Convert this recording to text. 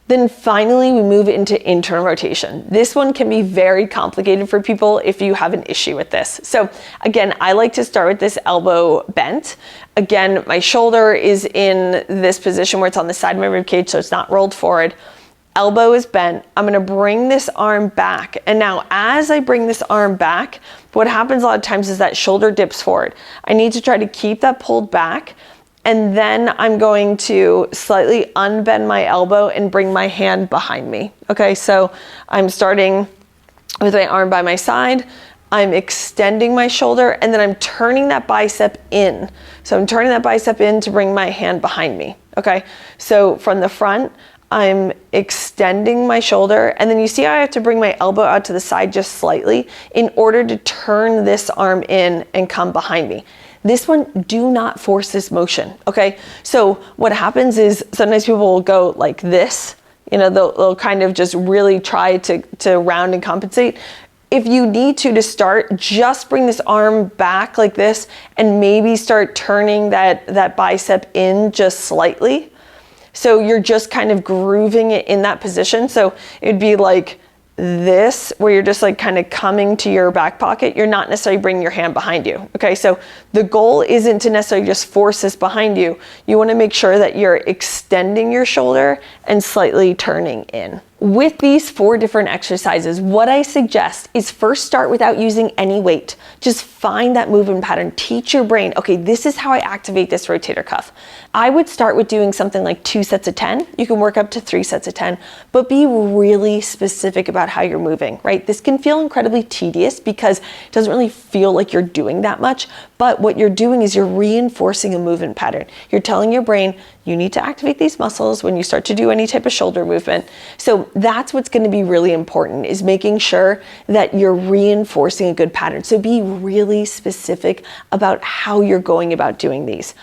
Then finally, we move into internal rotation. This one can be very complicated for people if you have an issue with this. So again, I like to start with this elbow bent. Again, my shoulder is in this position where it's on the side of my rib cage, so it's not rolled forward. Elbow is bent. I'm gonna bring this arm back. And now as I bring this arm back, what happens a lot of times is that shoulder dips forward. I need to try to keep that pulled back. And then I'm going to slightly unbend my elbow and bring my hand behind me. Okay, so I'm starting with my arm by my side. I'm extending my shoulder and then I'm turning that bicep in. So I'm turning that bicep in to bring my hand behind me. Okay, so from the front, I'm extending my shoulder, and then you see how I have to bring my elbow out to the side just slightly in order to turn this arm in and come behind me. This one, do not force this motion, okay? So what happens is sometimes people will go like this, you know, they'll kind of just really try to round and compensate. If you need to start, just bring this arm back like this and maybe start turning that bicep in just slightly. So you're just kind of grooving it in that position. So it'd be like this, where you're just like kind of coming to your back pocket. You're not necessarily bringing your hand behind you. Okay, so the goal isn't to necessarily just force this behind you. You want to make sure that you're extending your shoulder and slightly turning in. With these 4 different exercises, what I suggest is first start without using any weight. Just find that movement pattern. Teach your brain, okay, this is how I activate this rotator cuff. I would start with doing something like 2 sets of 10. You can work up to 3 sets of 10, but be really specific about how you're moving, right? This can feel incredibly tedious because it doesn't really feel like you're doing that much, but what you're doing is you're reinforcing a movement pattern. You're telling your brain, you need to activate these muscles when you start to do any type of shoulder movement. So that's what's going to be really important, is making sure that you're reinforcing a good pattern. So be really specific about how you're going about doing these.